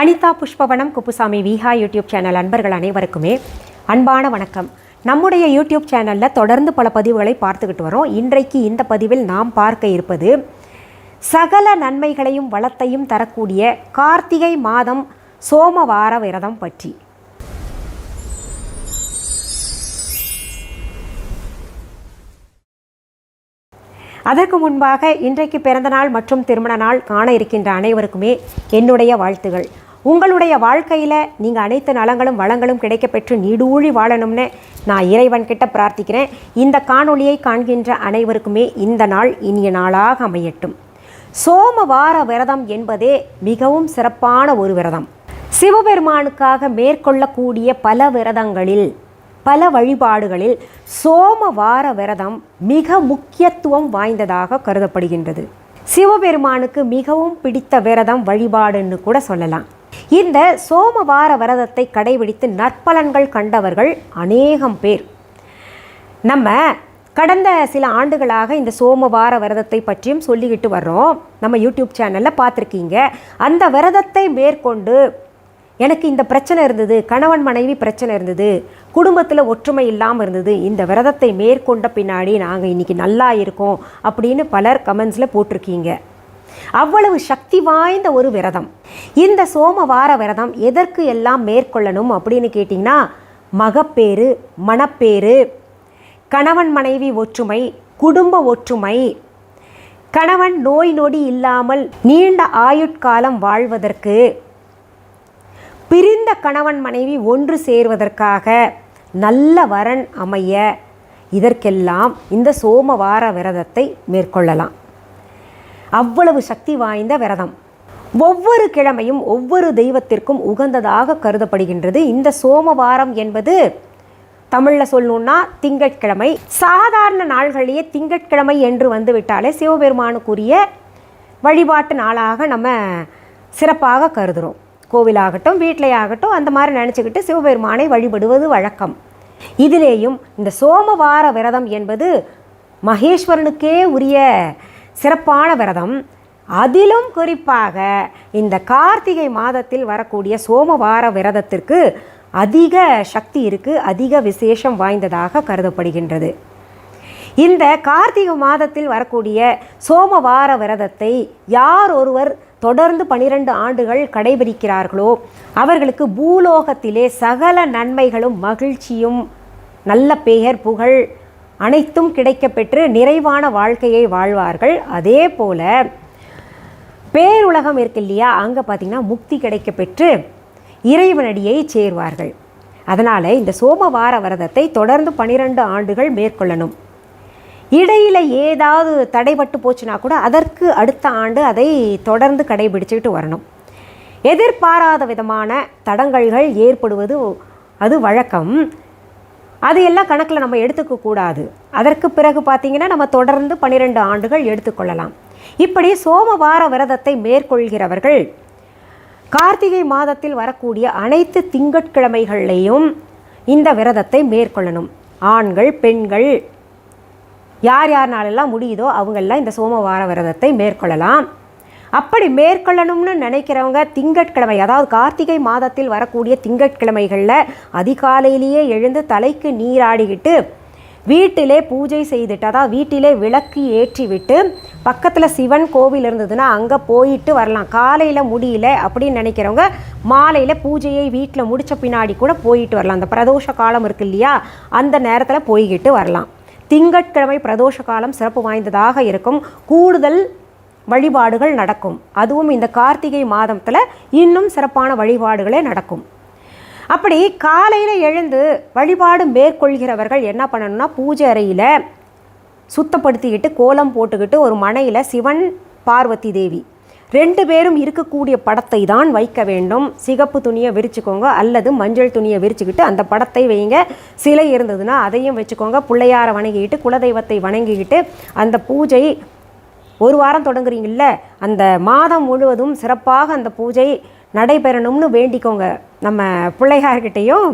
Anitha Pushpavanam Kuppusamy Viha YouTube channel அன்பர்கள் அனைவருக்குமே அன்பான வணக்கம். நம்முடைய யூடியூப் சேனலில் தொடர்ந்து பல பதிவுகளை பார்த்துக்கிட்டு வரோம். இன்றைக்கு இந்த பதிவில் நாம் பார்க்க இருப்பது சகல நன்மைகளையும் வளத்தையும் தரக்கூடிய கார்த்திகை மாதம் சோமவார விரதம் பற்றி. அதற்கு முன்பாக இன்றைக்கு பிறந்தநாள் மற்றும் திருமண நாள் காண இருக்கின்ற அனைவருக்குமே என்னுடைய வாழ்த்துகள். உங்களுடைய வாழ்க்கையில் நீங்கள் அனைத்து நலங்களும் வளங்களும் கிடைக்கப்பெற்று நீடூழி வாழணும்னு நான் இறைவன்கிட்ட பிரார்த்திக்கிறேன். இந்த காணொளியை காண்கின்ற அனைவருக்குமே இந்த நாள் இனிய நாளாக அமையட்டும். சோமவார விரதம் என்பதே மிகவும் சிறப்பான ஒரு விரதம். சிவபெருமானுக்காக மேற்கொள்ளக்கூடிய பல விரதங்களில் பல வழிபாடுகளில் சோமவார விரதம் மிக முக்கியத்துவம் வாய்ந்ததாக கருதப்படுகின்றது. சிவபெருமானுக்கு மிகவும் பிடித்த விரதம் வழிபாடுன்னு கூட சொல்லலாம். இந்த சோமவார விரதத்தை கடைபிடித்து நற்பலன்கள் கண்டவர்கள் அநேகம் பேர். நம்ம கடந்த சில ஆண்டுகளாக இந்த சோமவார விரதத்தை பற்றியும் சொல்லிக்கிட்டு வர்றோம். நம்ம யூடியூப் சேனலில் பார்த்துருக்கீங்க. அந்த விரதத்தை மேற்கொண்டு எனக்கு இந்த பிரச்சனை இருந்தது, கணவன் மனைவி பிரச்சனை இருந்தது, குடும்பத்தில் ஒற்றுமை இல்லாமல் இருந்தது, இந்த விரதத்தை மேற்கொண்ட பின்னாடி நாங்கள் இன்றைக்கி நல்லா இருக்கோம் அப்படின்னு பலர் கமெண்ட்ஸில் போட்டிருக்கீங்க. அவ்வளவு சக்தி வாய்ந்த ஒரு விரதம். இந்த சோமவார விரதம் எதற்கு எல்லாம் மேற்கொள்ளணும் அப்படின்னு கேட்டிங்கன்னா, மகப்பேறு, மணப்பேறு, கணவன் மனைவி ஒற்றுமை, குடும்ப ஒற்றுமை, கணவன் நோய் நொடி இல்லாமல் நீண்ட ஆயுட்காலம் வாழ்வதற்கு, பிரிந்த கணவன் மனைவி ஒன்று சேர்வதற்காக, நல்ல வரன் அமைய, இதற்கெல்லாம் இந்த சோமவார விரதத்தை மேற்கொள்ளலாம். அவ்வளவு சக்தி வாய்ந்த விரதம். ஒவ்வொரு கிழமையும் ஒவ்வொரு தெய்வத்திற்கும் உகந்ததாக கருதப்படுகின்றது. இந்த சோமவாரம் என்பது தமிழில் சொல்லணுன்னா திங்கட்கிழமை. சாதாரண நாள்களிலேயே திங்கட்கிழமை என்று வந்துவிட்டாலே சிவபெருமானுக்குரிய வழிபாட்டு நாளாக நம்ம சிறப்பாக கருதுகிறோம். கோவிலாகட்டும் வீட்டிலையாகட்டும் அந்த மாதிரி நினச்சிக்கிட்டு சிவபெருமானை வழிபடுவது வழக்கம். இதிலேயும் இந்த சோமவார விரதம் என்பது மகேஸ்வரனுக்கே உரிய சிறப்பான விரதம். அதிலும் குறிப்பாக இந்த கார்த்திகை மாதத்தில் வரக்கூடிய சோமவார விரதத்திற்கு அதிக சக்தி இருக்குது, அதிக விசேஷம் வாய்ந்ததாக கருதப்படுகின்றது. இந்த கார்த்திகை மாதத்தில் வரக்கூடிய சோமவார விரதத்தை யார் ஒருவர் தொடர்ந்து 12 ஆண்டுகள் கடைபிடிக்கிறார்களோ அவர்களுக்கு பூலோகத்திலே சகல நன்மைகளும் மகிழ்ச்சியும் நல்ல பெயர் புகழ் அனைத்தும் கிடைக்கப்பெற்று நிறைவான வாழ்க்கையை வாழ்வார்கள். அதே போல் பேருலகம் இருக்கு இல்லையா, அங்கே பார்த்திங்கன்னா முக்தி கிடைக்கப்பெற்று இறைவனடியை சேர்வார்கள். அதனால் இந்த சோமவார விரதத்தை தொடர்ந்து 12 ஆண்டுகள் மேற்கொள்ளணும். இடையில் ஏதாவது தடைபட்டு போச்சுன்னா கூட அதற்கு அடுத்த ஆண்டு அதை தொடர்ந்து கடைபிடிச்சிக்கிட்டு வரணும். எதிர்பாராத விதமான தடங்கல்கள் ஏற்படுவது அது வழக்கம். அது எல்லாம் கணக்கில் நம்ம எடுத்துக்கக்கூடாது. அதற்கு பிறகு பார்த்திங்கன்னா நம்ம தொடர்ந்து 12 ஆண்டுகள் எடுத்துக்கொள்ளலாம். இப்படி சோமவார விரதத்தை மேற்கொள்கிறவர்கள் கார்த்திகை மாதத்தில் வரக்கூடிய அனைத்து திங்கட்கிழமைகளையும் இந்த விரதத்தை மேற்கொள்ளணும். ஆண்கள் பெண்கள் யார் யார்னாலெல்லாம் முடியுதோ அவங்களெல்லாம் இந்த சோமவார விரதத்தை மேற்கொள்ளலாம். அப்படி மேற்கொள்ளணும்னு நினைக்கிறவங்க திங்கட்கிழமை, அதாவது கார்த்திகை மாதத்தில் வரக்கூடிய திங்கட்கிழமைகளில் அதிகாலையிலேயே எழுந்து தலைக்கு நீராடிக்கிட்டு வீட்டிலே பூஜை செய்துட்டு, அதாவது வீட்டிலே விளக்கு ஏற்றிவிட்டு பக்கத்தில் சிவன் கோவில் இருந்ததுன்னா அங்கே போயிட்டு வரலாம். காலையில் முடியல அப்படின்னு நினைக்கிறவங்க மாலையில் பூஜையை வீட்டில் முடித்த பின்னாடி கூட போயிட்டு வரலாம். அந்த பிரதோஷ காலம் இருக்கு இல்லையா, அந்த நேரத்தில் போய்கிட்டு வரலாம். திங்கட்கிழமை பிரதோஷ காலம் சிறப்பு வாய்ந்ததாக இருக்கும். கூடுதல் வழிபாடுகள் நடக்கும். அதுவும் இந்த கார்த்திகை மாதத்தில் இன்னும் சிறப்பான வழிபாடுகளே நடக்கும். அப்படி காலையில் எழுந்து வழிபாடு மேற்கொள்கிறவர்கள் என்ன பண்ணணும்னா, பூஜை அறையில் சுத்தப்படுத்திக்கிட்டு கோலம் போட்டுக்கிட்டு ஒரு மனையில் சிவன் பார்வதி தேவி 2 பேரும் இருக்கக்கூடிய படத்தை தான் வைக்க வேண்டும். சிகப்பு துணியை விரிச்சுக்கோங்க அல்லது மஞ்சள் துணியை விரிச்சுக்கிட்டு அந்த படத்தை வைங்க. சிலை இருந்ததுன்னா அதையும் வச்சுக்கோங்க. பிள்ளையாரை வணங்கிக்கிட்டு குலதெய்வத்தை வணங்கிக்கிட்டு அந்த பூஜை ஒரு வாரம் தொடங்குறீங்கள்ல, அந்த மாதம் முழுவதும் சிறப்பாக அந்த பூஜை நடைபெறணும்னு வேண்டிக்கோங்க. நம்ம பிள்ளையார்கிட்டையும்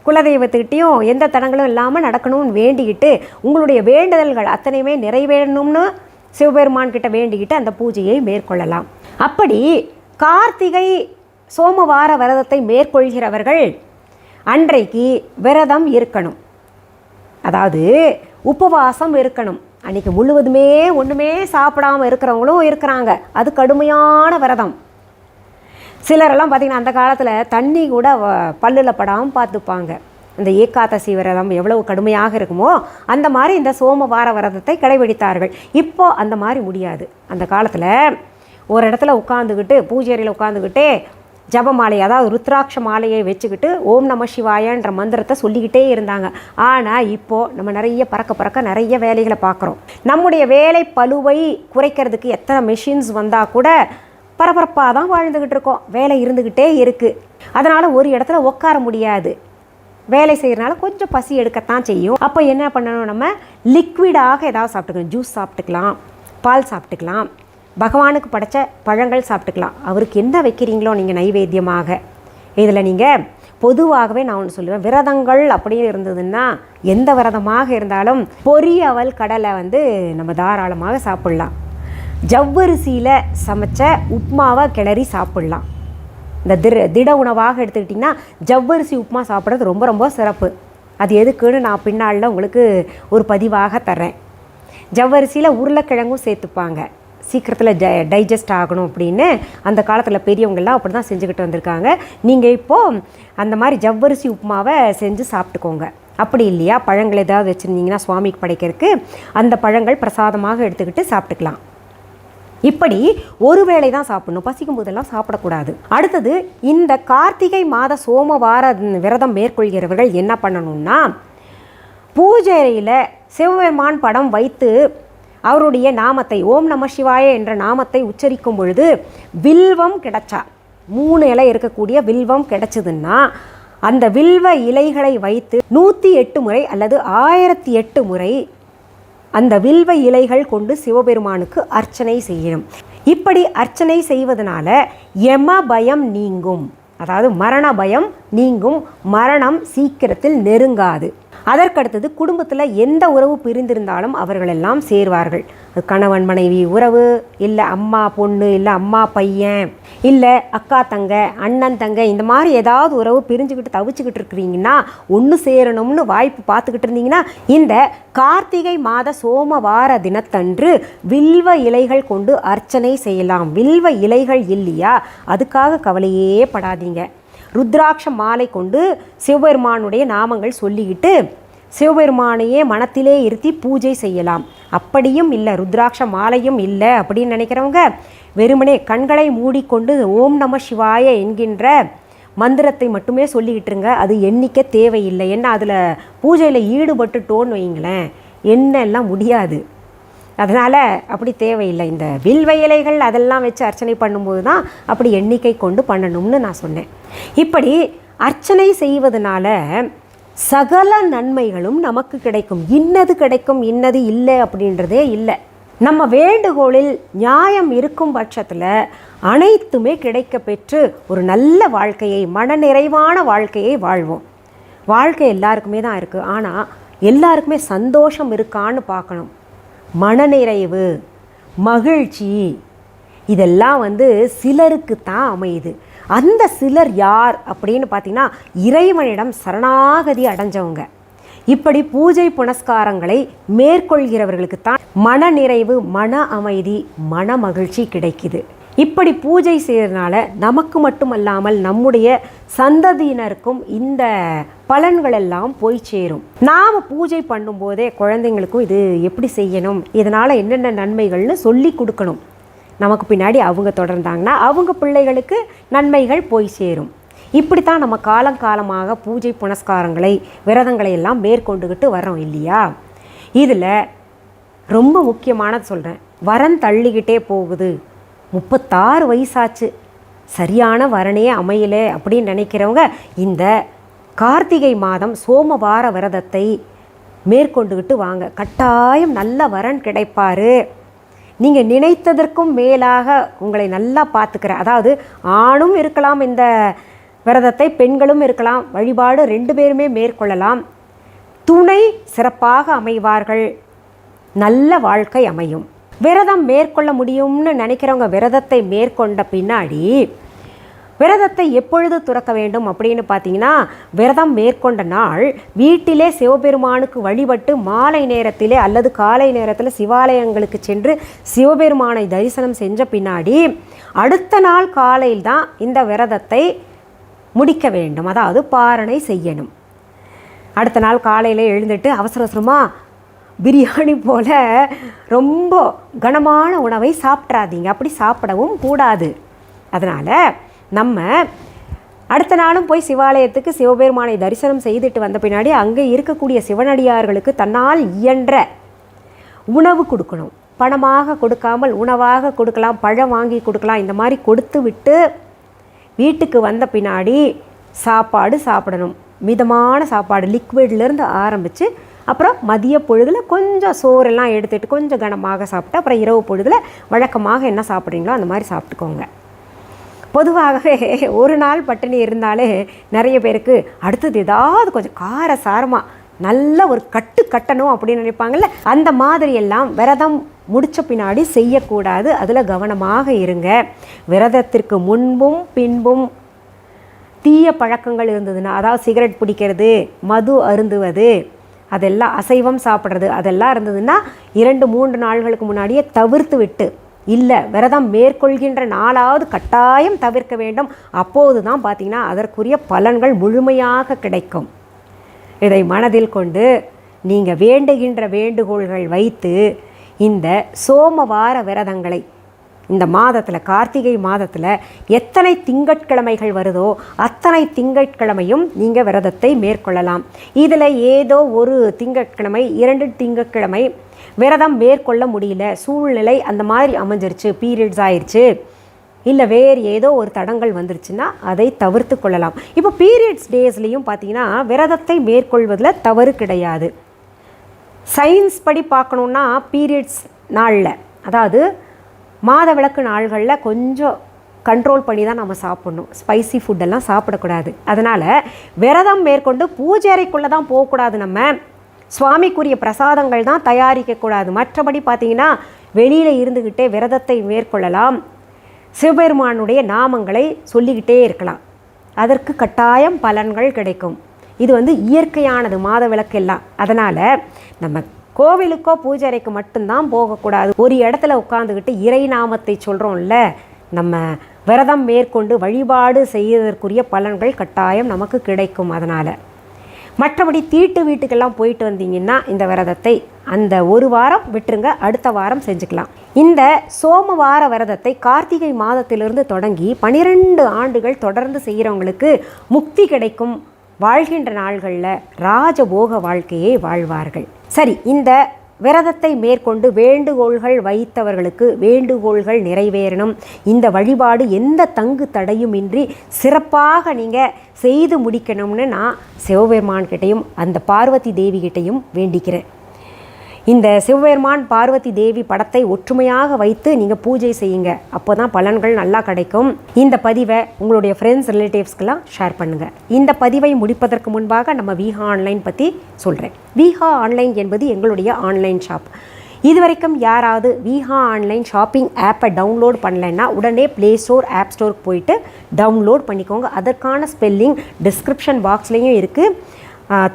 குலதெய்வத்துக்கிட்டையும் எந்த தடங்களும் இல்லாமல் நடக்கணும்னு வேண்டிக்கிட்டு உங்களுடைய வேண்டுதல்கள் அத்தனையுமே நிறைவேறணும்னு சிவபெருமான் கிட்ட வேண்டிக்கிட்டு அந்த பூஜையை மேற்கொள்ளலாம். அப்படி கார்த்திகை சோமவார விரதத்தை மேற்கொள்கிறவர்கள் அன்றைக்கு விரதம் இருக்கணும். அதாவது உபவாசம் இருக்கணும். அன்றைக்கி முழுவதுமே ஒன்றுமே சாப்பிடாமல் இருக்கிறவங்களும் இருக்கிறாங்க. அது கடுமையான விரதம். சிலரெல்லாம் பார்த்திங்கன்னா அந்த காலத்தில் தண்ணி கூட பல்லில் படாமல் பார்த்துப்பாங்க. இந்த ஏகாதசி விரதம் எவ்வளவு கடுமையாக இருக்குமோ அந்த மாதிரி இந்த சோமவார விரதத்தை கடைபிடித்தார்கள். இப்போது அந்த மாதிரி முடியாது. அந்த காலத்தில் ஒரு இடத்துல உட்காந்துக்கிட்டு பூஜையறையில் உட்காந்துக்கிட்டே ஜபமாலை, அதாவது ருத்ராட்ச மாலையை வச்சுக்கிட்டு ஓம் நம சிவாயன்ற மந்திரத்தை சொல்லிக்கிட்டே இருந்தாங்க. ஆனால் இப்போது நம்ம நிறைய பறக்க நிறைய வேலைகளை பார்க்குறோம். நம்முடைய வேலை பளுவை குறைக்கிறதுக்கு எத்தனை மெஷின்ஸ் வந்தால் கூட பரபரப்பாக தான் வாழ்ந்துக்கிட்டு இருக்கோம். வேலை இருந்துக்கிட்டே இருக்குது. அதனால் ஒரு இடத்துல உட்கார முடியாது. வேலை செய்கிறனால கொஞ்சம் பசி எடுக்கத்தான் செய்யும். அப்போ என்ன பண்ணணும், நம்ம லிக்விடாக ஏதாவது சாப்பிட்டுக்கலாம். ஜூஸ் சாப்பிட்டுக்கலாம், பால் சாப்பிட்டுக்கலாம், பகவானுக்கு படைச்ச பழங்கள் சாப்பிட்டுக்கலாம். அவருக்கு என்ன வைக்கிறீங்களோ நீங்கள் நைவேத்தியமாக. இதில் நீங்கள் பொதுவாகவே நான் ஒன்று சொல்லுவேன், விரதங்கள் அப்படின்னு இருந்ததுன்னா எந்த விரதமாக இருந்தாலும் பொரியவல் கடலை நம்ம தாராளமாக சாப்பிட்லாம். ஜவ்வரிசியில் சமைச்ச உப்மாவை கிளறி சாப்பிட்லாம். இந்த திட உணவாக எடுத்துக்கிட்டிங்கன்னா ஜவ்வரிசி உப்புமா சாப்பிட்றது ரொம்ப ரொம்ப சிறப்பு. அது எதுக்குன்னு நான் பின்னால் உங்களுக்கு ஒரு பதிவாக தர்றேன். ஜவ்வரிசியில் உருளைக்கிழங்கும் சேர்த்துப்பாங்க, சீக்கிரத்தில் டைஜஸ்ட் ஆகணும் அப்படின்னு. அந்த காலத்தில் பெரியவங்கள்லாம் அப்படி தான் செஞ்சுக்கிட்டு வந்திருக்காங்க. நீங்கள் இப்போது அந்த மாதிரி ஜவ்வரிசி உப்புமாவை செஞ்சு சாப்பிட்டுக்கோங்க. அப்படி இல்லையா, பழங்கள் ஏதாவது வச்சுருந்தீங்கன்னா சுவாமிக்கு படைக்கிறதுக்கு அந்த பழங்கள் பிரசாதமாக எடுத்துக்கிட்டு சாப்பிட்டுக்கலாம். இப்படி ஒரு வேளை தான் சாப்பிடணும், பசிக்கும் போதெல்லாம் சாப்பிடக்கூடாது. அடுத்தது, இந்த கார்த்திகை மாத சோமவார விரதம் மேற்கொள்கிறவர்கள் என்ன பண்ணணும்னா, பூஜை அறையில் சிவபெருமான் படம் வைத்து அவருடைய நாமத்தை ஓம் நம சிவாய என்ற நாமத்தை உச்சரிக்கும் பொழுது வில்வம் கிடைச்சா, 3 இலை இருக்கக்கூடிய வில்வம் கிடைச்சதுன்னா அந்த வில்வ இலைகளை வைத்து 108 முறை அல்லது 1008 முறை அந்த வில்வ இலைகள் கொண்டு சிவபெருமானுக்கு அர்ச்சனை செய்யணும். இப்படி அர்ச்சனை செய்வதனால யம பயம் நீங்கும். அதாவது மரண பயம் நீங்கும், மரணம் சீக்கிரத்தில் நெருங்காது. அதற்கடுத்தது, குடும்பத்தில் எந்த உறவு பிரிந்திருந்தாலும் அவர்களெல்லாம் சேர்வார்கள். கணவன் மனைவி உறவு, இல்லை அம்மா பொண்ணு, இல்லை அம்மா பையன், இல்லை அக்கா தங்க, அண்ணன் தங்க, இந்த மாதிரி ஏதாவது உறவு பிரிஞ்சுக்கிட்டு தவிச்சுக்கிட்டு இருக்கிறீங்கன்னா, ஒன்று சேரணும்னு வாய்ப்பு பார்த்துக்கிட்டு இருந்தீங்கன்னா இந்த கார்த்திகை மாத சோமவார தினத்தன்று வில்வ இலைகள் கொண்டு அர்ச்சனை செய்யலாம். வில்வ இலைகள் இல்லையா, அதுக்காக கவலையே படாதீங்க. ருத்ராட்ச மாலை கொண்டு சிவபெருமானுடைய நாமங்கள் சொல்லிக்கிட்டு சிவபெருமானையே மனத்திலே இருத்தி பூஜை செய்யலாம். அப்படியும் இல்லை, ருத்ராட்ச மாலையும் இல்லை அப்படின்னு நினைக்கிறவங்க வெறுமனே கண்களை மூடிக்கொண்டு ஓம் நம சிவாய என்கின்ற மந்திரத்தை மட்டுமே சொல்லிக்கிட்டுருங்க. அது எண்ணிக்கை தேவையில்லை. ஏன்னா அதில் பூஜையில் ஈடுபட்டுட்டோன்னு வைங்களேன், எண்ணெல்லாம் முடியாது. அதனால் அப்படி தேவையில்லை. இந்த வில்வ இலைகள் அதெல்லாம் வச்சு அர்ச்சனை பண்ணும்போது தான் அப்படி எண்ணிக்கை கொண்டு பண்ணணும்னு நான் சொன்னேன். இப்படி அர்ச்சனை செய்வதனால சகல நன்மைகளும் நமக்கு கிடைக்கும். இன்னது கிடைக்கும், இன்னது இல்லை அப்படின்றதே இல்லை. நம்ம வேண்டுகோளில் நியாயம் இருக்கும் பட்சத்தில் அனைத்துமே கிடைக்க பெற்று ஒரு நல்ல வாழ்க்கையை, மனநிறைவான வாழ்க்கையை வாழ்வோம். வாழ்க்கை எல்லாருக்குமே தான் இருக்குது. ஆனால் எல்லாருக்குமே சந்தோஷம் இருக்கான்னு பார்க்கணும். மனநிறைவு, மகிழ்ச்சி, இதெல்லாம் சிலருக்கு தான் அமையுது. அந்த சிலர் யார் அப்படின்னு பார்த்தீங்கன்னா, இறைவனிடம் சரணாகதி அடைஞ்சவங்க. இப்படி பூஜை புனஸ்காரங்களை மேற்கொள்கிறவர்களுக்கு தான் மனநிறைவு, மன அமைதி, மன மகிழ்ச்சி கிடைக்குது. இப்படி பூஜை செய்கிறதுனால நமக்கு மட்டுமல்லாமல் நம்முடைய சந்ததியினருக்கும் இந்த பலன்கள் எல்லாம் போய் சேரும். நாம் பூஜை பண்ணும்போதே குழந்தைங்களுக்கும் இது எப்படி செய்யணும், இதனால் என்னென்ன நன்மைகள்னு சொல்லி கொடுக்கணும். நமக்கு பின்னாடி அவங்க தொடர்ந்தாங்கன்னா அவங்க பிள்ளைகளுக்கு நன்மைகள் போய் சேரும். இப்படித்தான் நம்ம காலங்காலமாக பூஜை புனஸ்காரங்களை, விரதங்களை எல்லாம் மேற்கொண்டுக்கிட்டு வரோம் இல்லையா. இதில் ரொம்ப முக்கியமானது சொல்கிறேன், வரன் தள்ளிக்கிட்டே போகுது, 36 வயசாச்சு, சரியான வரனே அமையலை அப்படின்னு நினைக்கிறவங்க இந்த கார்த்திகை மாதம் சோமவார விரதத்தை மேற்கொண்டுக்கிட்டு வாங்க. கட்டாயம் நல்ல வரன் கிடைப்பார். நீங்கள் நினைத்ததற்கும் மேலாக உங்களை நல்லா பார்த்துக்கிற, அதாவது ஆணும் இருக்கலாம் இந்த விரதத்தை, பெண்களும் இருக்கலாம், வழிபாடு 2 பேருமே மேற்கொள்ளலாம். துணை சிறப்பாக அமைவார்கள், நல்ல வாழ்க்கை அமையும். விரதம் மேற்கொள்ள முடியும்னு நினைக்கிறவங்க விரதத்தை மேற்கொண்ட பின்னாடி விரதத்தை எப்பொழுது துறக்க வேண்டும் அப்படின்னு பார்த்தீங்கன்னா, விரதம் மேற்கொண்ட நாள் வீட்டிலே சிவபெருமானுக்கு வழிபட்டு மாலை நேரத்திலே அல்லது காலை நேரத்தில் சிவாலயங்களுக்கு சென்று சிவபெருமானை தரிசனம் செஞ்ச பின்னாடி அடுத்த நாள் காலையில் தான் இந்த விரதத்தை முடிக்க வேண்டும். அதாவது பாரணை செய்யணும். அடுத்த நாள் காலையில் எழுந்துட்டு அவசர அவசரமாக பிரியாணி போல் ரொம்ப கனமான உணவை சாப்பிட்றாதீங்க. அப்படி சாப்பிடவும் கூடாது. அதனால் நம்ம அடுத்த நாளும் போய் சிவாலயத்துக்கு சிவபெருமானை தரிசனம் செய்துட்டு வந்த பின்னாடி அங்கே இருக்கக்கூடிய சிவனடியார்களுக்கு தன்னால் இயன்ற உணவு கொடுக்கணும். பணமாக கொடுக்காமல் உணவாக கொடுக்கலாம், பழம் வாங்கி கொடுக்கலாம். இந்த மாதிரி கொடுத்து விட்டு வீட்டுக்கு வந்த பின்னாடி சாப்பாடு சாப்பிடணும். மிதமான சாப்பாடு, லிக்விட்லேருந்து ஆரம்பித்து அப்புறம் மதிய பொழுதில் கொஞ்சம் சோறெல்லாம் எடுத்துகிட்டு கொஞ்சம் கனமாக சாப்பிட்டு அப்புறம் இரவு பொழுதில் வழக்கமாக என்ன சாப்பிட்றீங்களோ அந்த மாதிரி சாப்பிட்டுக்கோங்க. பொதுவாகவே ஒரு நாள் பட்டினி இருந்தாலே நிறைய பேருக்கு அடுத்தது ஏதாவது கொஞ்சம் காரசாரமாக நல்ல ஒரு கட்டணும் அப்படின்னு நினைப்பாங்கல்ல. அந்த மாதிரியெல்லாம் விரதம் முடித்த பின்னாடி செய்யக்கூடாது. அதில் கவனமாக இருங்க. விரதத்திற்கு முன்பும் பின்பும் தீய பழக்கங்கள் இருந்ததுன்னா, அதாவது சிகரெட் பிடிக்கிறது, மது அருந்துவது, அதெல்லாம் அசைவம் சாப்பிட்றது, அதெல்லாம் இருந்ததுன்னா 2-3 நாள்களுக்கு முன்னாடியே தவிர்த்து விட்டு, இல்லை விரதம் மேற்கொள்கின்ற நாளாவது கட்டாயம் தவிர்க்க வேண்டும். அப்போது தான் பார்த்திங்கன்னா அதற்குரிய பலன்கள் முழுமையாக கிடைக்கும். இதை மனதில் கொண்டு நீங்கள் வேண்டுகின்ற வேண்டுகோள்கள் வைத்து இந்த சோமவார விரதங்களை இந்த மாதத்தில், கார்த்திகை மாதத்தில் எத்தனை திங்கட்கிழமைகள் வருதோ அத்தனை திங்கட்கிழமையும் நீங்கள் விரதத்தை மேற்கொள்ளலாம். இதில் ஏதோ ஒரு திங்கட்கிழமை 2 திங்கட்கிழமை விரதம் மேற்கொள்ள முடியல, சூழ்நிலை அந்த மாதிரி அமைஞ்சிருச்சு, பீரியட்ஸ் ஆயிடுச்சு, இல்லை வேறு ஏதோ ஒரு தடங்கள் வந்துருச்சுன்னா அதை தவிர்த்து கொள்ளலாம். இப்போ பீரியட்ஸ் டேஸ்லேயும் பார்த்தீங்கன்னா விரதத்தை மேற்கொள்வதில் தவறு கிடையாது. சயின்ஸ் படி பார்க்கணுன்னா பீரியட்ஸ் நாளில், அதாவது மாத விளக்கு நாள்களில் கொஞ்சம் கண்ட்ரோல் பண்ணி தான் நம்ம சாப்பிட்ணும். ஸ்பைசி ஃபுட்டெல்லாம் சாப்பிடக்கூடாது. அதனால் விரதம் மேற்கொண்டு பூஜை அறைக்குள்ளே தான் போகக்கூடாது. நம்ம சுவாமிக்குரிய பிரசாதங்கள் தான் தயாரிக்கக்கூடாது. மற்றபடி பார்த்திங்கன்னா வெளியில் இருந்துக்கிட்டே விரதத்தை மேற்கொள்ளலாம். சிவபெருமானுடைய நாமங்களை சொல்லிக்கிட்டே இருக்கலாம். அதற்கு கட்டாயம் பலன்கள் கிடைக்கும். இது இயற்கையானது மாத விளக்கெல்லாம். அதனால் நம்ம கோவிலுக்கோ பூஜை அறைக்கு மட்டும்தான் போகக்கூடாது. ஒரு இடத்துல உட்காந்துக்கிட்டு இறை நாமத்தை சொல்கிறோம்ல, நம்ம விரதம் மேற்கொண்டு வழிபாடு செய்வதற்குரிய பலன்கள் கட்டாயம் நமக்கு கிடைக்கும். அதனால் மற்றபடி தீட்டு வீட்டுக்கெல்லாம் போயிட்டு வந்தீங்கன்னா இந்த விரதத்தை அந்த ஒரு வாரம் விட்டுருங்க, அடுத்த வாரம் செஞ்சுக்கலாம். இந்த சோமவார விரதத்தை கார்த்திகை மாதத்திலிருந்து தொடங்கி 12 ஆண்டுகள் தொடர்ந்து செய்கிறவங்களுக்கு முக்தி கிடைக்கும். வாழ்கின்ற நாள்களில் ராஜபோக வாழ்க்கையை வாழ்வார்கள். சரி, இந்த விரதத்தை மேற்கொண்டு வேண்டுகோள்கள் வைத்தவர்களுக்கு வேண்டுகோள்கள் நிறைவேறணும். இந்த வழிபாடு எந்த தங்கு தடையுமின்றி சிறப்பாக நீங்கள் செய்து முடிக்கணும்னு நான் சிவபெருமான்கிட்டையும் அந்த பார்வதி தேவிகிட்டையும் வேண்டிக்கிறேன். இந்த சிவபெருமான் பார்வதி தேவி படத்தை ஒற்றுமையாக வைத்து நீங்கள் பூஜை செய்யுங்க. அப்போ தான் பலன்கள் நல்லா கிடைக்கும். இந்த பதிவை உங்களுடைய ஃப்ரெண்ட்ஸ் ரிலேட்டிவ்ஸ்க்கெல்லாம் ஷேர் பண்ணுங்கள். இந்த பதிவை முடிப்பதற்கு முன்பாக நம்ம விஹா ஆன்லைன் பற்றி சொல்கிறேன். விஹா ஆன்லைன் என்பது எங்களுடைய ஆன்லைன் ஷாப். இதுவரைக்கும் யாராவது விஹா ஆன்லைன் ஷாப்பிங் ஆப்பை டவுன்லோட் பண்ணலைன்னா உடனே ப்ளே ஸ்டோர், ஆப் ஸ்டோருக்கு போயிட்டு டவுன்லோட் பண்ணிக்கோங்க. அதற்கான ஸ்பெல்லிங் டிஸ்கிரிப்ஷன் பாக்ஸ்லேயும் இருக்குது,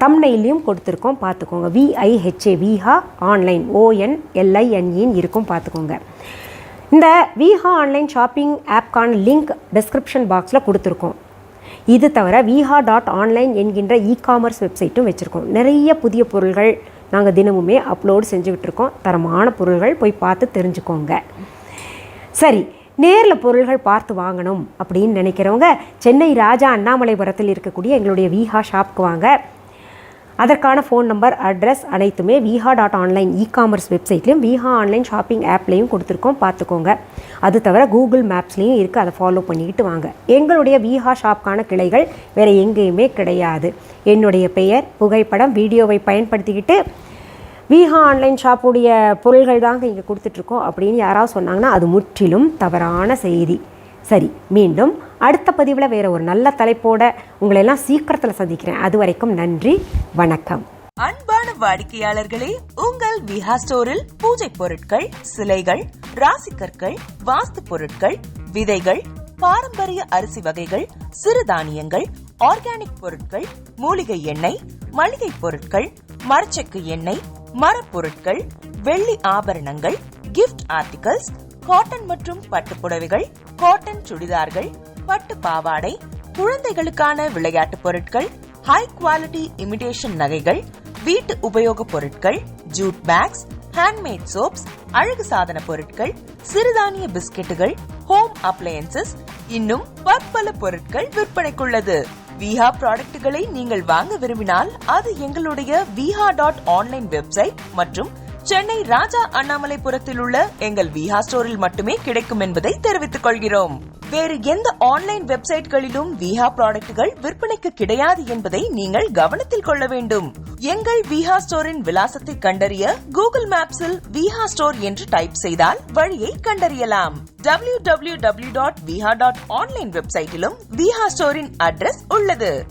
தம்ப்நெயிலையும் கொடுத்துருக்கோம், பார்த்துக்கோங்க. VIHA விஹா ஆன்லைன், ONLINE இருக்கும், பார்த்துக்கோங்க. இந்த விஹா ஆன்லைன் ஷாப்பிங் ஆப்கான லிங்க் டிஸ்கிரிப்ஷன் பாக்ஸில் கொடுத்துருக்கோம். இது தவிர viha.online என்கின்ற இ-காமர்ஸ் வெப்சைட்டும் வச்சுருக்கோம். நிறைய புதிய பொருள்கள் நாங்கள் தினமுமே அப்லோடு செஞ்சுக்கிட்டு இருக்கோம். தரமான பொருள்கள் போய் பார்த்து தெரிஞ்சுக்கோங்க. சரி, நேரில் பொருள்கள் பார்த்து வாங்கணும் அப்படின்னு நினைக்கிறவங்க சென்னை ராஜா அண்ணாமலைபுரத்தில் இருக்கக்கூடிய எங்களுடைய விஹா ஷாப்க்கு வாங்க. அதற்கான ஃபோன் நம்பர், அட்ரஸ் அனைத்துமே viha.online இ-காமர்ஸ் வெப்சைட்லேயும் விஹா ஆன்லைன் ஷாப்பிங் ஆப்லேயும் கொடுத்துருக்கோம், பார்த்துக்கோங்க. அது தவிர கூகுள் மேப்ஸ்லேயும் இருக்குது, அதை ஃபாலோ பண்ணிக்கிட்டு வாங்க. எங்களுடைய விஹா ஷாப்கான கிளைகள் வேறு எங்கேயுமே கிடையாது. என்னுடைய பெயர், புகைப்படம், வீடியோவை பயன்படுத்திக்கிட்டு விஹா ஆன்லைன் ஷாப்புடைய பொருள்கள் தாங்க இங்கே கொடுத்துட்ருக்கோம் அப்படின்னு யாராவது சொன்னாங்கன்னா அது முற்றிலும் தவறான செய்தி. சரி, மீண்டும் அடுத்த பதிவில் வேறு ஒரு நல்ல தலைப்போட உங்களெல்லாம் சீக்கிரத்தில் சந்திக்கிறேன். அது வரைக்கும் நன்றி, வணக்கம். அன்பான வாடிக்கையாளர்களே, உங்கள் விஹா ஸ்டோரில் பூஜை பொருட்கள், சிலைகள், ராசிக்கற்கள், வாஸ்து பொருட்கள், விதைகள், பாரம்பரிய அரிசி வகைகள், சிறுதானியங்கள், ஆர்கானிக் பொருட்கள், மூலிகை எண்ணெய், மளிகை பொருட்கள், மரச்செக்கு எண்ணெய், மரப்பொருட்கள், வெள்ளி ஆபரணங்கள், கிஃப்ட் ஆர்டிகல்ஸ், காட்டன் மற்றும் பட்டு புடவைகள், காட்டன் சுடிதார்கள், பட்டு பாவாடை, குழந்தைகளுக்கான விளையாட்டு பொருட்கள், ஹை குவாலிட்டி இமிடேஷன் நகைகள், வீட்டு உபயோக பொருட்கள், ஜூட் பேக்ஸ், ஹேண்ட்மேட் சோப்ஸ், அழகு சாதன பொருட்கள், சிறுதானிய பிஸ்கெட்டுகள், ஹோம் அப்ளையன்சஸ், இன்னும் பற்பல பொருட்கள் விற்பனைக்குள்ளது. விஹா ப்ராடக்ட்களை நீங்கள் வாங்க விரும்பினால் அது எங்களுடைய viha.online வெப்சைட் மற்றும் சென்னை ராஜா அண்ணாமலைபுரத்தில் உள்ள எங்கள் விஹா ஸ்டோரில் மட்டுமே கிடைக்கும் என்பதை தெரிவித்துக் கொள்கிறோம். வேறு எந்த ஆன்லைன் வெப்சைட்களிலும் விஹா ப்ராடக்ட்கள் விற்பனைக்கு கிடையாது என்பதை நீங்கள் கவனத்தில் கொள்ள வேண்டும். எங்கள் விஹா ஸ்டோரின் விலாசத்தை கண்டறிய கூகுள் மேப்ஸில் விஹா ஸ்டோர் என்று டைப் செய்தால் வழியை கண்டறியலாம். www.viha.online வெப்சைட்டிலும் விஹா ஸ்டோரின் அட்ரஸ் உள்ளது.